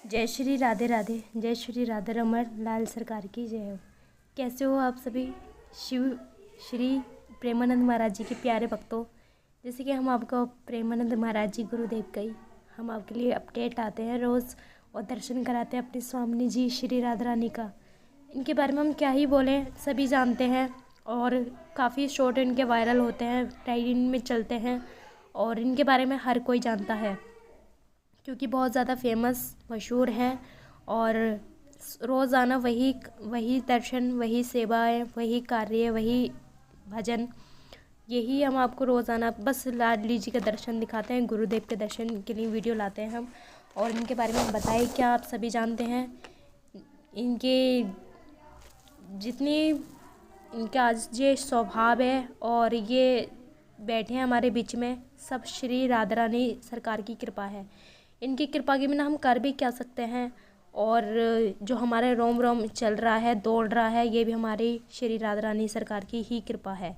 जय श्री राधे राधे, जय श्री राधा रमण लाल सरकार की जय हो। कैसे हो आप सभी शिव श्री प्रेमानंद महाराज जी के प्यारे भक्तों। जैसे कि हम आपको प्रेमानंद महाराज जी गुरुदेव का ही हम आपके लिए अपडेट आते हैं रोज़ और दर्शन कराते हैं अपने स्वामी जी श्री राधा रानी का। इनके बारे में हम क्या ही बोलें, सभी जानते हैं और काफ़ी शॉर्ट इनके वायरल होते हैं, ट्रेंडिंग में चलते हैं और इनके बारे में हर कोई जानता है क्योंकि बहुत ज़्यादा फेमस मशहूर हैं। और रोज़ाना वही दर्शन, वही सेवाएं, वही कार्य, वही भजन, यही हम आपको रोज़ाना बस लाडली जी का दर्शन दिखाते हैं। गुरुदेव के दर्शन के लिए वीडियो लाते हैं हम और इनके बारे में हम बताएं क्या आप सभी जानते हैं। इनके जितनी इनका आज ये स्वभाव है और ये बैठे हैं हमारे बीच में, सब श्री राधा रानी सरकार की कृपा है। इनकी कृपा के बिना हम कर भी क्या सकते हैं। और जो हमारे रोम रोम चल रहा है, दौड़ रहा है, ये भी हमारी श्री राधा रानी सरकार की ही कृपा है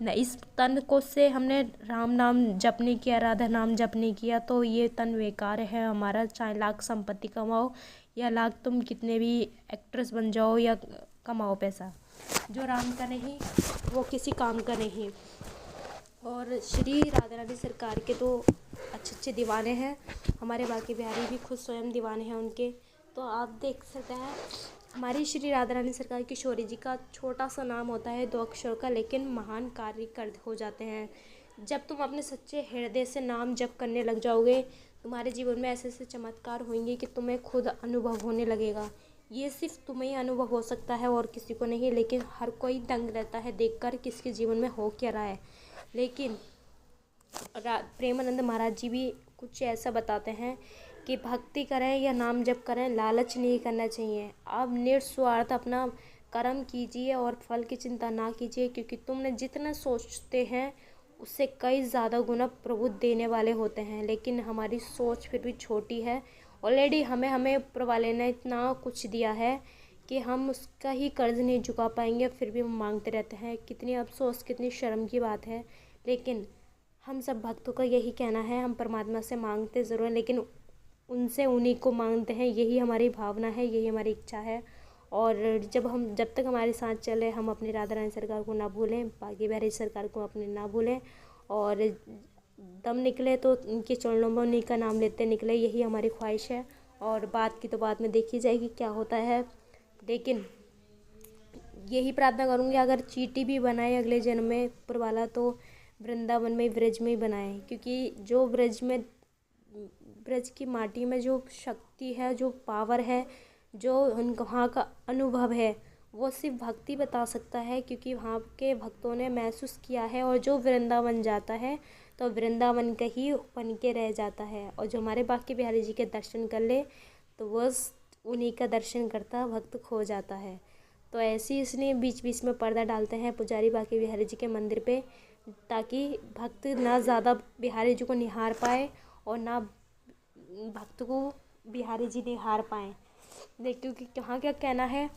न। इस तन को से हमने राम नाम जप नहीं किया, राधा नाम जप नहीं किया तो ये तन बेकार है हमारा। चाहे लाख संपत्ति कमाओ या लाख तुम कितने भी एक्ट्रेस बन जाओ या कमाओ पैसा, जो राम का नहीं वो किसी काम का नहीं। और श्री राधा रानी सरकार के तो अच्छे अच्छे दीवाने हैं, हमारे बाकी बिहारी भी खुद स्वयं दीवाने हैं उनके। तो आप देख सकते हैं हमारी श्री राधा रानी सरकार किशोरी जी का छोटा सा नाम होता है 2 अक्षर का, लेकिन महान कार्य कर हो जाते हैं। जब तुम अपने सच्चे हृदय से नाम जप करने लग जाओगे, तुम्हारे जीवन में ऐसे ऐसे चमत्कार होंगे कि तुम्हें खुद अनुभव होने लगेगा। ये सिर्फ तुम्हें ही अनुभव हो सकता है और किसी को नहीं, लेकिन हर कोई दंग रहता है देखकर किसके जीवन में हो क्या रहा है। लेकिन प्रेमानंद महाराज जी भी कुछ ऐसा बताते हैं कि भक्ति करें या नाम जप करें, लालच नहीं करना चाहिए। आप निस्वार्थ अपना कर्म कीजिए और फल की चिंता ना कीजिए, क्योंकि तुमने जितना सोचते हैं उससे कई ज़्यादा गुना प्रभु देने वाले होते हैं। लेकिन हमारी सोच फिर भी छोटी है। ऑलरेडी हमें ऊपर वाले ने इतना कुछ दिया है कि हम उसका ही कर्ज नहीं चुका पाएंगे, फिर भी हम मांगते रहते हैं। कितनी अफसोस, कितनी शर्म की बात है। लेकिन हम सब भक्तों का यही कहना है, हम परमात्मा से मांगते ज़रूर हैं लेकिन उनसे उन्हीं को मांगते हैं। यही हमारी भावना है, यही हमारी इच्छा है। और जब तक हमारे साथ चले, हम अपनी राधा रानी सरकार को ना भूलें, बाकी बिहारी सरकार को अपने ना भूलें। और दम निकले तो इनके चरणों में उन्हीं का नाम लेते निकले, यही हमारी ख्वाहिश है। और बात की तो बात में देखी जाएगी क्या होता है। लेकिन यही प्रार्थना करूँगी, अगर चींटी भी बनाए अगले जन्म में ऊपर वाला, तो वृंदावन में, ब्रज में ही बनाए। क्योंकि जो ब्रज की माटी में जो शक्ति है, जो पावर है, जो वहाँ का अनुभव है, वो सिर्फ भक्ति बता सकता है। क्योंकि वहाँ के भक्तों ने महसूस किया है। और जो वृंदावन जाता है तो वृंदावन का ही बन के रह जाता है। और जो हमारे बाकी बिहारी जी के दर्शन कर ले तो वो उन्हीं का दर्शन करता भक्त खो जाता है। तो ऐसे ही इसलिए बीच बीच में पर्दा डालते हैं पुजारी बाकी बिहारी जी के मंदिर पे, ताकि भक्त ना ज़्यादा बिहारी जी को निहार पाए और ना भक्त को बिहारी जी निहार पाएँ। क्योंकि कहाँ क्या कहना है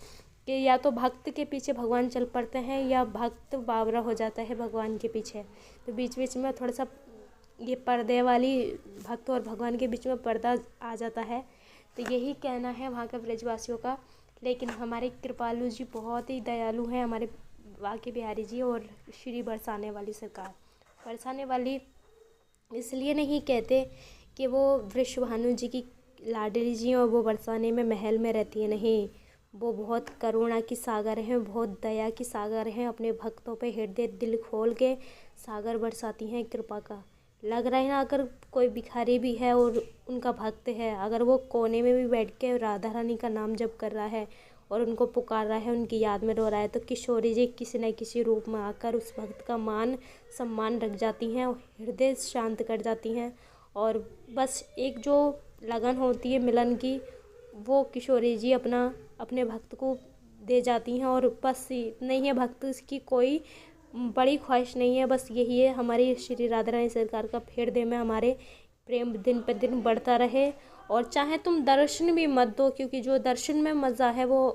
कि या तो भक्त के पीछे भगवान चल पड़ते हैं या भक्त बावरा हो जाता है भगवान के पीछे। तो बीच बीच में थोड़ा सा ये पर्दे वाली भक्त और भगवान के बीच में पर्दा आ जाता है। तो यही कहना है वहाँ के ब्रजवासियों का। लेकिन हमारे कृपालु जी बहुत ही दयालु हैं, हमारे बाकी बिहारी जी। और श्री बरसाने वाली सरकार, बरसाने वाली इसलिए नहीं कहते कि वो वृषभानु जी की लाडली जी और वो बरसाने में महल में रहती है, नहीं। वो बहुत करुणा की सागर हैं, बहुत दया की सागर हैं। अपने भक्तों पे हृदय दिल खोल के सागर बरसाती हैं कृपा का। लग रहा है ना, अगर कोई भिखारी भी है और उनका भक्त है, अगर वो कोने में भी बैठ के राधा रानी का नाम जप कर रहा है और उनको पुकार रहा है, उनकी याद में रो रहा है, तो किशोरी जी किसी न किसी रूप में आकर उस भक्त का मान सम्मान रख जाती हैं और हृदय शांत कर जाती हैं। और बस एक जो लगन होती है मिलन की, वो किशोरी जी अपने भक्त को दे जाती हैं। और बस नहीं है भक्त की कोई बड़ी ख्वाहिश नहीं है, बस यही है हमारी श्री राधा रानी सरकार का हृदय में हमारे प्रेम दिन पर दिन बढ़ता रहे। और चाहे तुम दर्शन भी मत दो, क्योंकि जो दर्शन में मज़ा है वो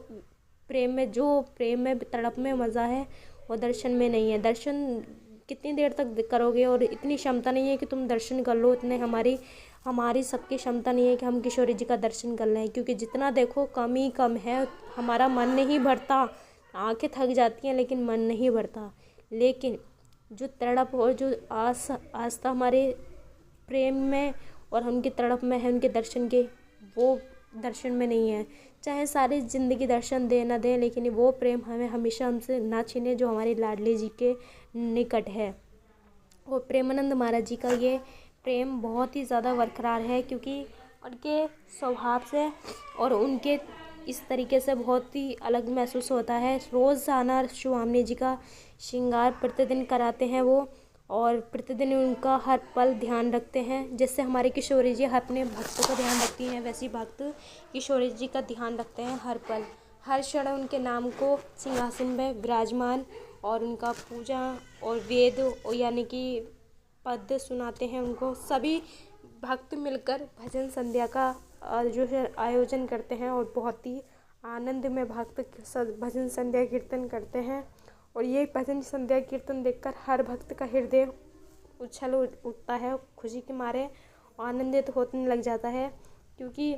प्रेम में तड़प में मज़ा है वो दर्शन में नहीं है। दर्शन कितनी देर तक करोगे, और इतनी क्षमता नहीं है कि तुम दर्शन कर लो। इतने हमारी हमारी सबकी क्षमता नहीं है कि हम किशोरी जी का दर्शन कर लें, क्योंकि जितना देखो कम ही कम है। हमारा मन नहीं भरता, आंखें थक जाती हैं लेकिन मन नहीं भरता। लेकिन जो तड़प और जो आस्था हमारे प्रेम में और उनकी तड़प में है, उनके दर्शन के, वो दर्शन में नहीं है। चाहे सारी ज़िंदगी दर्शन दे ना दें, लेकिन वो प्रेम हमें हमेशा हमसे ना छीने जो हमारी लाडली जी के निकट है। और प्रेमानंद महाराज जी का ये प्रेम बहुत ही ज़्यादा बरकरार है, क्योंकि उनके स्वभाव से और उनके इस तरीके से बहुत ही अलग महसूस होता है। रोज़ाना शिवामनी जी का श्रृंगार प्रतिदिन कराते हैं वो, और प्रतिदिन उनका हर पल ध्यान रखते हैं। जैसे हमारे किशोरी जी अपने भक्तों का ध्यान रखती हैं, वैसे ही भक्त किशोरी जी का ध्यान रखते हैं हर पल, हर क्षण उनके नाम को सिंहासन में विराजमान, और उनका पूजा और वेद यानी कि पद सुनाते हैं उनको। सभी भक्त मिलकर भजन संध्या का जो है आयोजन करते हैं, और बहुत ही आनंद में भक्त भजन संध्या कीर्तन करते हैं। और ये भजन संध्या कीर्तन देखकर हर भक्त का हृदय उछल उठता है, खुशी के मारे आनंदित होने लग जाता है। क्योंकि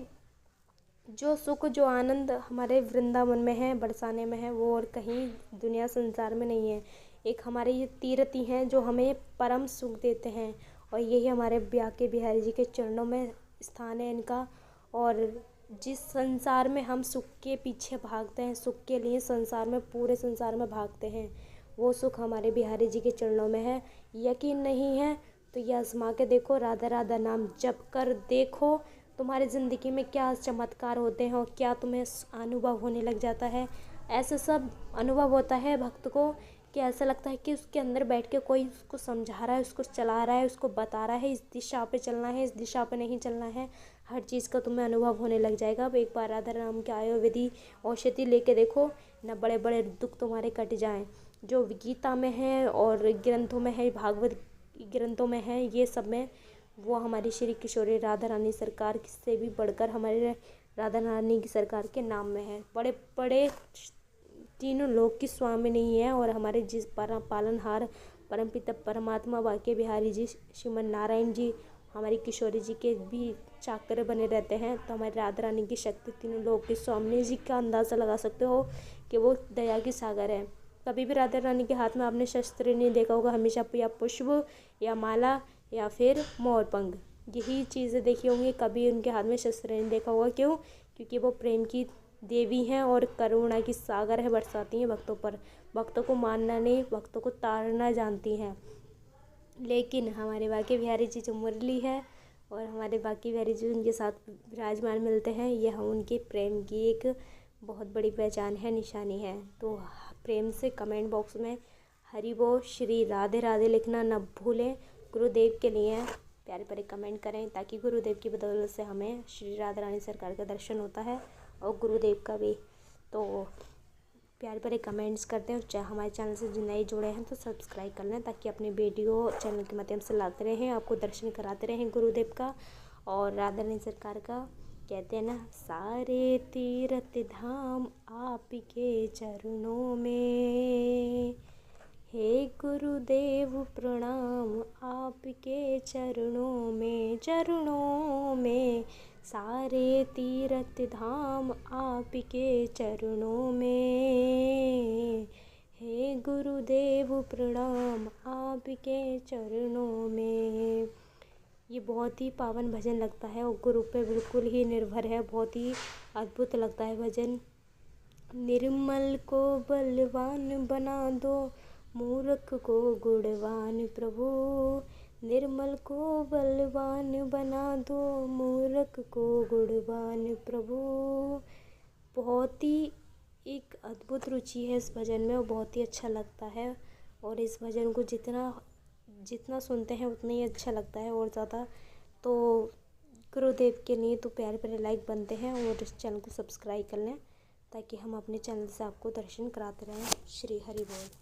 जो सुख जो आनंद हमारे वृंदावन में है, बरसाने में है, वो और कहीं दुनिया संसार में नहीं है। एक हमारे ये तीर्थ ही हैं जो हमें परम सुख देते हैं, और यही हमारे ब्याके बिहारी जी के चरणों में स्थान है इनका। और जिस संसार में हम सुख के पीछे भागते हैं, सुख के लिए संसार में, पूरे संसार में भागते हैं, वो सुख हमारे बिहारी जी के चरणों में है। यकीन नहीं है तो ये आजमा के देखो, राधा राधा नाम जप कर देखो, तुम्हारी ज़िंदगी में क्या चमत्कार होते हैं और क्या तुम्हें अनुभव होने लग जाता है। ऐसे सब अनुभव होता है भक्त को कि ऐसा लगता है कि उसके अंदर बैठ के कोई उसको समझा रहा है, उसको चला रहा है, उसको बता रहा है इस दिशा पे चलना है, इस दिशा पे नहीं चलना है। हर चीज़ का तुम्हें अनुभव होने लग जाएगा। अब एक बार राधा राम के आयुर्वेदी औषधि लेके देखो ना, बड़े बड़े दुख तुम्हारे कट जाएं। जो गीता में है और ग्रंथों में है, भागवत ग्रंथों में है, ये सब में वो हमारी श्री किशोरी राधा रानी सरकार से भी बढ़कर हमारे राधा रानी की सरकार के नाम में है। बड़े बड़े तीनों लोक की स्वामिनी है, और हमारे जिस पालनहार परमपिता परमात्मा बाके बिहारी जी श्रीमन नारायण जी हमारी किशोरी जी के भी चाकर बने रहते हैं। तो हमारी राधा रानी की शक्ति तीनों लोक की स्वामिनी जी का अंदाज़ा लगा सकते हो कि वो दया की सागर है। कभी भी राधा रानी के हाथ में आपने शस्त्र नहीं देखा होगा, हमेशा या पुष्प या माला या फिर मोरपंख, यही चीज़ें देखी होंगी। कभी उनके हाथ में शस्त्र नहीं देखा होगा। क्यों? क्योंकि वो प्रेम की देवी हैं और करुणा की सागर है, बरसाती हैं भक्तों पर। भक्तों को मानना नहीं, भक्तों को तारना जानती हैं। लेकिन हमारे बाके बिहारी जी जो मुरली है और हमारे बाके बिहारी जी उनके साथ विराजमान मिलते हैं, यह उनके प्रेम की एक बहुत बड़ी पहचान है, निशानी है। तो प्रेम से कमेंट बॉक्स में हरि बोल श्री राधे राधे लिखना न भूलें। गुरुदेव के लिए प्यारे प्यारे कमेंट करें, ताकि गुरुदेव की बदौलत से हमें श्री राधा रानी सरकार का दर्शन होता है, और गुरुदेव का भी। तो प्यारे प्यारे कमेंट्स करते हैं, और चाहे हमारे चैनल से जो नए जुड़े हैं तो सब्सक्राइब कर लें, ताकि अपने वीडियो चैनल के माध्यम से लाते रहें, आपको दर्शन कराते रहें गुरुदेव का और राधा रानी सरकार का। कहते हैं ना, सारे तीर्थ धाम आपके चरणों में, हे गुरुदेव प्रणाम आपके चरणों में, चरणों में। सारे तीर्थ धाम आपके चरणों में, हे गुरुदेव प्रणाम आपके चरणों में। ये बहुत ही पावन भजन लगता है और गुरु पे बिल्कुल ही निर्भर है। बहुत ही अद्भुत लगता है भजन। निर्मल को बलवान बना दो, मूर्ख को गुणवान प्रभु। निर्मल को बलवान बना दो, मूर्ख को गुणवान प्रभु। बहुत ही एक अद्भुत रुचि है इस भजन में, और बहुत ही अच्छा लगता है। और इस भजन को जितना सुनते हैं उतना ही अच्छा लगता है और ज़्यादा। तो गुरुदेव के लिए तो प्यारे प्यारे लाइक बनते हैं, और इस चैनल को सब्सक्राइब कर लें, ताकि हम अपने चैनल से आपको दर्शन कराते रहें। श्री हरि बोल।